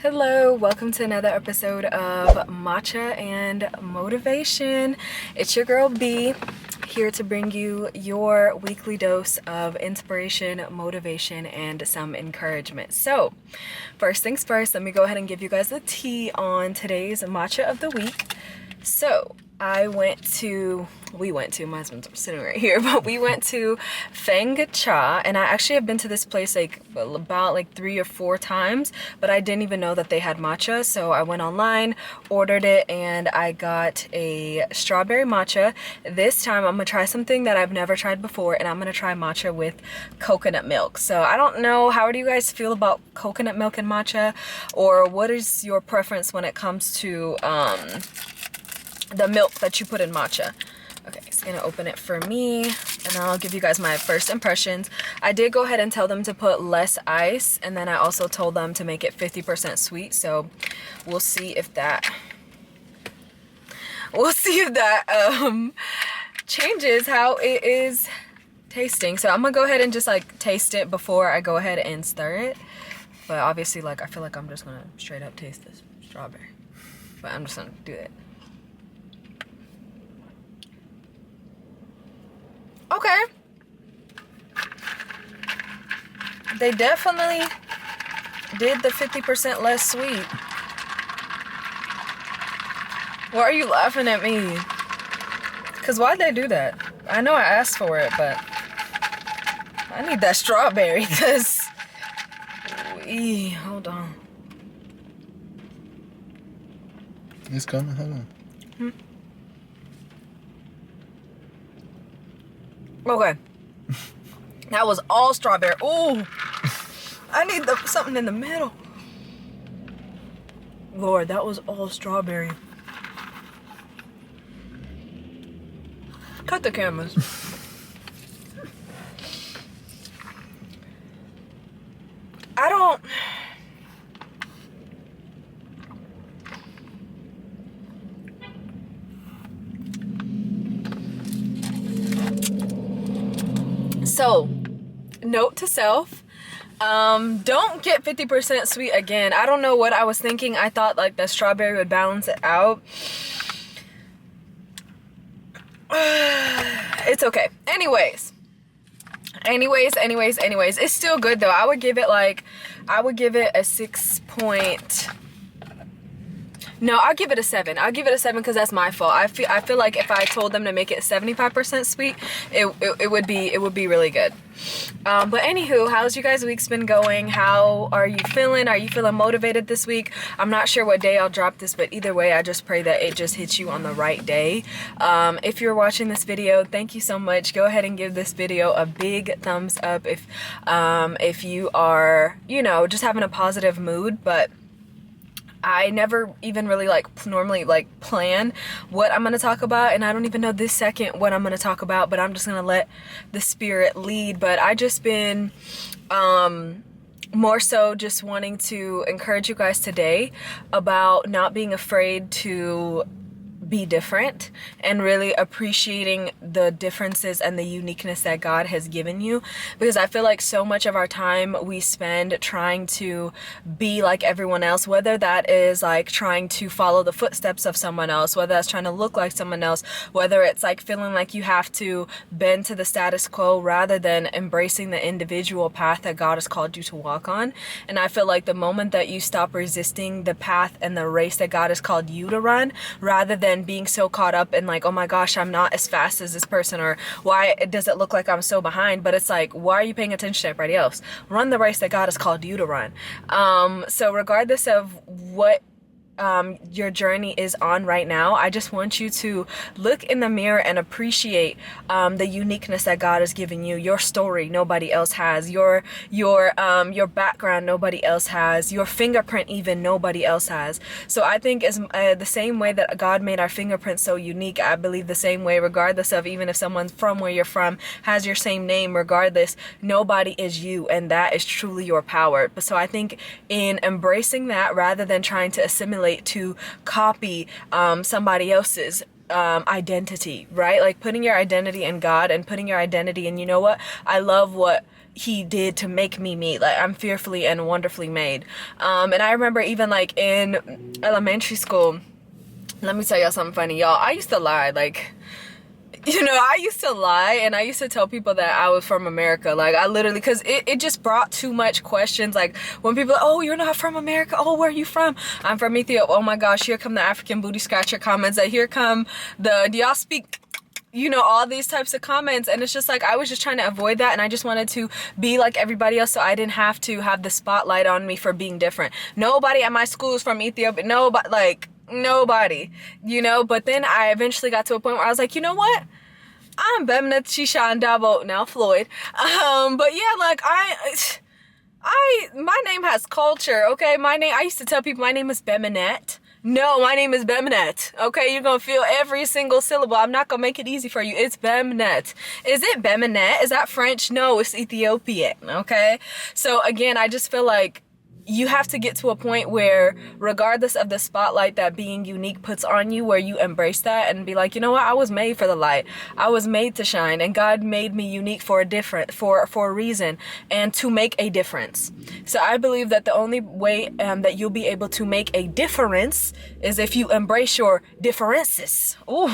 Hello, welcome to another episode of Matcha and Motivation. It's your girl B, here to bring you your weekly dose of inspiration, motivation, and some encouragement. So, first things first, let me go ahead and give you guys the tea on today's Matcha of the week. So, we went to, my husband's sitting right here, but we went to Feng Cha, and I actually have been to this place about 3 or 4 times, but I didn't even know that they had matcha. So I went online, ordered it, and I got a strawberry matcha. This time I'm gonna try something that I've never tried before, and I'm gonna try matcha with coconut milk. So I don't know, how do you guys feel about coconut milk and matcha, or what is your preference when it comes to the milk that you put in matcha? Okay, it's gonna open it for me, and I'll give you guys my first impressions. I did go ahead and tell them to put less ice, and then I also told them to make it 50% sweet, so we'll see if that changes how it is tasting. So I'm gonna go ahead and just taste it before I go ahead and stir it. But obviously, I feel like I'm just gonna straight up taste this strawberry, but I'm just gonna do it. Okay. They definitely did the 50% less sweet. Why are you laughing at me? Because why'd they do that? I know I asked for it, but I need that strawberry, because... Hold on. It's coming, hold on. Okay. That was all strawberry. Ooh. I need something in the middle. Lord, that was all strawberry. Cut the cameras. I don't... So, note to self, don't get 50% sweet again. I don't know what I was thinking. I thought the strawberry would balance it out. It's okay. Anyways, it's still good though. I would give it a 6 point. No, I'll give it a 7. I'll give it a 7 because that's my fault. I feel like if I told them to make it 75% sweet, it would be really good. But anywho, how's you guys' week's been going? How are you feeling? Are you feeling motivated this week? I'm not sure what day I'll drop this, but either way, I just pray that it just hits you on the right day. If you're watching this video, thank you so much. Go ahead and give this video a big thumbs up if you are, just having a positive mood. But I never even really normally plan what I'm going to talk about, and I don't even know this second what I'm going to talk about, but I'm just going to let the spirit lead. But I just been more so just wanting to encourage you guys today about not being afraid to be different and really appreciating the differences and the uniqueness that God has given you, because I feel like so much of our time we spend trying to be like everyone else, whether that is trying to follow the footsteps of someone else, whether that's trying to look like someone else, whether it's feeling like you have to bend to the status quo rather than embracing the individual path that God has called you to walk on. And I feel like the moment that you stop resisting the path and the race that God has called you to run, rather than being so caught up in oh my gosh, I'm not as fast as this person, or why does it look like I'm so behind, but it's why are you paying attention to everybody else? Run the race that God has called you to run. So regardless of what your journey is on right now, I just want you to look in the mirror and appreciate the uniqueness that God has given you. Your story nobody else has, your background nobody else has, your fingerprint even nobody else has. So I think as the same way that God made our fingerprints so unique, I believe the same way, regardless of even if someone's from where you're from, has your same name, regardless, nobody is you, and that is truly your power. So I think in embracing that rather than trying to assimilate to copy somebody else's identity, right? Putting your identity in God and putting your identity in, I love what he did to make me. Like, I'm fearfully and wonderfully made. And I remember even like in elementary school, let me tell y'all something funny, y'all. I used to lie. Like, you know, I used to lie, and I used to tell people that I was from America. Like, I literally, because it just brought too much questions. Like, when people are, oh, you're not from America. Oh, where are you from? I'm from Ethiopia. Oh my gosh, here come the African booty scratcher comments. Like, here come the, do y'all speak, you know, all these types of comments. And it's just like, I was just trying to avoid that, and I just wanted to be like everybody else, so I didn't have to have the spotlight on me for being different. Nobody at my school is from Ethiopia. Nobody, like, nobody, you know. But then I eventually got to a point where I was like, you know what, I'm Bemnet Shisha and Dabo, now Floyd. But yeah, like, my name has culture, okay? My name, I used to tell people my name is Beminette. No, my name is Bemnet. Okay, you're gonna feel every single syllable. I'm not gonna make it easy for you. It's Bemnet. Is it Beminette? Is that French? No, it's Ethiopian. Okay, so again, I just feel like you have to get to a point where, regardless of the spotlight that being unique puts on you, where you embrace that and be like, you know what, I was made for the light. I was made to shine, and God made me unique for a reason, and to make a difference. So I believe that the only way that you'll be able to make a difference is if you embrace your differences. Ooh.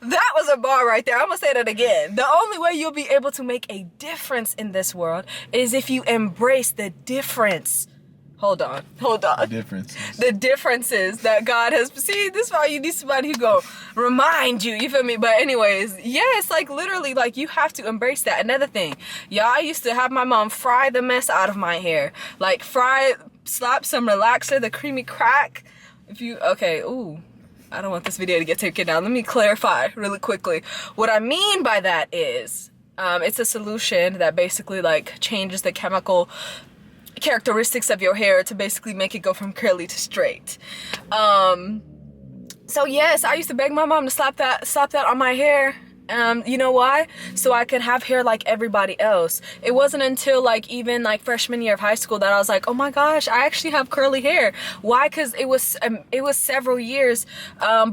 That was a bar right there. I'm gonna say that again. The only way you'll be able to make a difference in this world is if you embrace the difference. Hold on. The differences that God has. See, this is why you need somebody who go remind you. You feel me? But anyways, yeah, it's like literally like you have to embrace that. Another thing, y'all, I used to have my mom fry the mess out of my hair. Like slap some relaxer, the creamy crack. Ooh. I don't want this video to get taken down. Let me clarify really quickly. What I mean by that is, it's a solution that basically like changes the chemical characteristics of your hair to basically make it go from curly to straight. So yes, I used to beg my mom to slap that on my hair. You know why? So I could have hair like everybody else. It wasn't until like even like freshman year of high school that I was like, oh my gosh, I actually have curly hair. Why? Because it was several years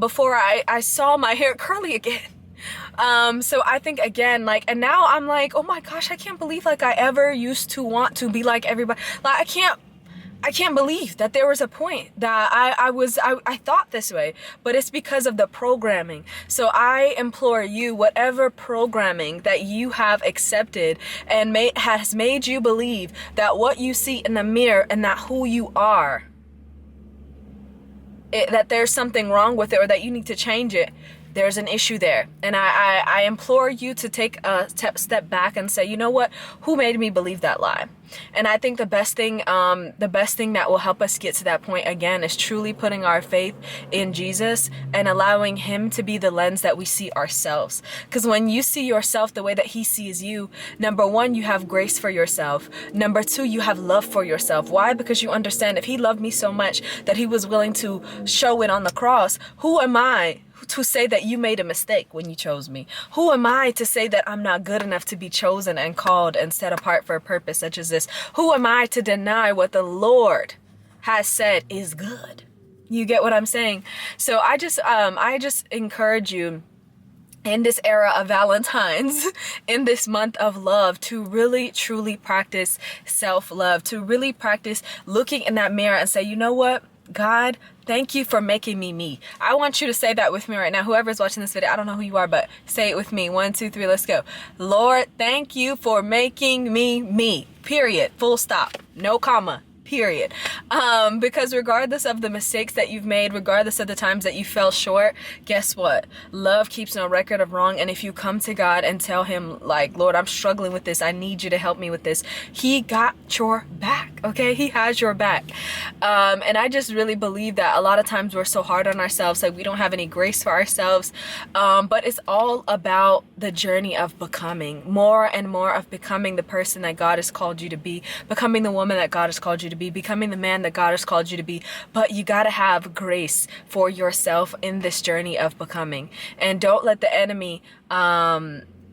before I saw my hair curly again. So I think again, like, and now I'm like, oh my gosh, I can't believe like I ever used to want to be like everybody. Like, I can't believe that there was a point that I thought this way, but it's because of the programming. So I implore you, whatever programming that you have accepted and has made you believe that what you see in the mirror and that who you are, that there's something wrong with it or that you need to change it, there's an issue there. And I implore you to take a step back and say, you know what, who made me believe that lie? And I think the best thing that will help us get to that point again is truly putting our faith in Jesus and allowing him to be the lens that we see ourselves. Because when you see yourself the way that he sees you, number one, you have grace for yourself. Number two, you have love for yourself. Why? Because you understand, if he loved me so much that he was willing to show it on the cross, who am I to say that you made a mistake when you chose me? Who am I to say that I'm not good enough to be chosen and called and set apart for a purpose such as this? Who am I to deny what the Lord has said is good? You get what I'm saying? So I just encourage you in this era of Valentine's, in this month of love, to really truly practice self-love, to really practice looking in that mirror and say, you know what, God, thank you for making me me. I want you to say that with me right now. Whoever's watching this video, I don't know who you are, but say it with me. 1, 2, 3, let's go. Lord, thank you for making me me. Period. Full stop. No comma. Period. Because regardless of the mistakes that you've made, regardless of the times that you fell short, guess what? Love keeps no record of wrong. And if you come to God and tell him, like, Lord, I'm struggling with this, I need you to help me with this, he got your back. Okay, he has your back. And I just really believe that a lot of times we're so hard on ourselves, like we don't have any grace for ourselves. But it's all about the journey of becoming more and more, of becoming the person that God has called you to be, becoming the woman that God has called you to be, becoming the man that God has called you to be. But you got to have grace for yourself in this journey of becoming. And don't let the enemy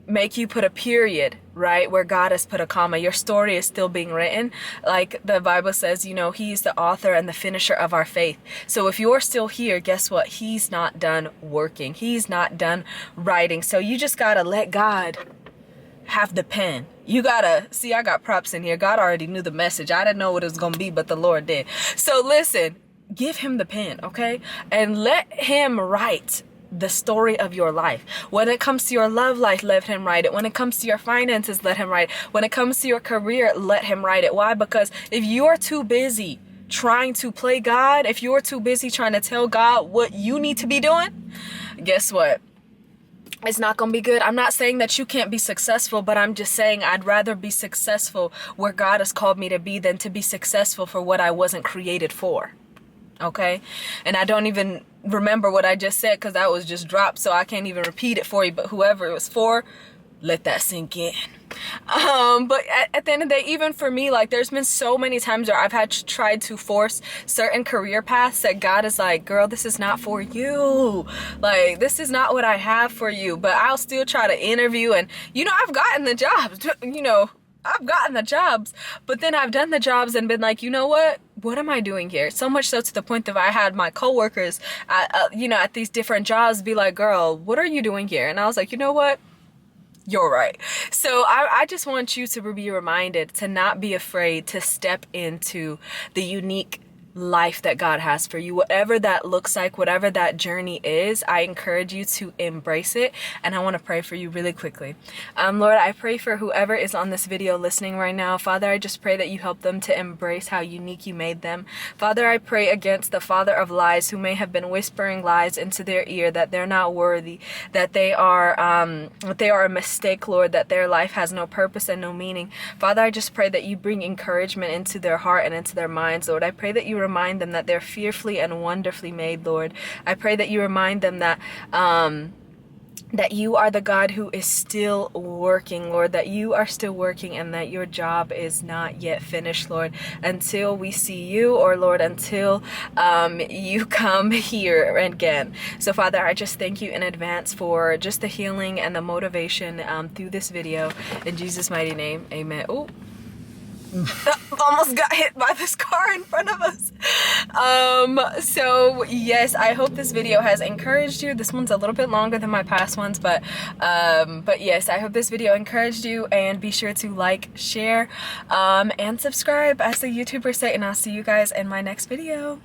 make you put a period right where God has put a comma. Your story is still being written. Like the Bible says, you know, he's the author and the finisher of our faith. So if you're still here, guess what? He's not done working. He's not done writing. So you just got to let God have the pen. You gotta see, I got props in here. God already knew the message. I didn't know what it was gonna be, but the Lord did. So listen, give him the pen, okay? And let him write the story of your life. When it comes to your love life, let him write it. When it comes to your finances, let him write it. When it comes to your career, let him write it. Why? Because if you're too busy trying to play God, if you're too busy trying to tell God what you need to be doing, guess what? It's not gonna be good. I'm not saying that you can't be successful, but I'm just saying I'd rather be successful where God has called me to be than to be successful for what I wasn't created for. Okay? And I don't even remember what I just said because that was just dropped, so I can't even repeat it for you. But whoever it was for, let that sink in. But at the end of the day, even for me, like, there's been so many times where I've had tried to force certain career paths that God is like, girl, this is not for you. Like, this is not what I have for you. But I'll still try to interview, and I've gotten the jobs. I've gotten the jobs, but then I've done the jobs and been like, you know what am I doing here? So much so to the point that I had my coworkers at these different jobs be like, girl, what are you doing here? And I was like, you know what? You're right. So I just want you to be reminded to not be afraid to step into the unique life that God has for you. Whatever that looks like, whatever that journey is, I encourage you to embrace it. And I want to pray for you really quickly. Lord, I pray for whoever is on this video listening right now. Father, I just pray that you help them to embrace how unique you made them. Father, I pray against the father of lies who may have been whispering lies into their ear that they're not worthy, that they are a mistake, Lord, that their life has no purpose and no meaning. Father, I just pray that you bring encouragement into their heart and into their minds, Lord. I pray that you remind them that they're fearfully and wonderfully made, Lord. I pray that you remind them that that you are the God who is still working, Lord, that you are still working and that your job is not yet finished, Lord, until we see you, or Lord, until you come here again. So Father, I just thank you in advance for just the healing and the motivation through this video. In Jesus' mighty name, amen. Oh, almost got hit by this car in front of us. So yes, I hope this video has encouraged you. This one's a little bit longer than my past ones, but yes, I hope this video encouraged you, and be sure to like, share, and subscribe, as the YouTubers say, and I'll see you guys in my next video.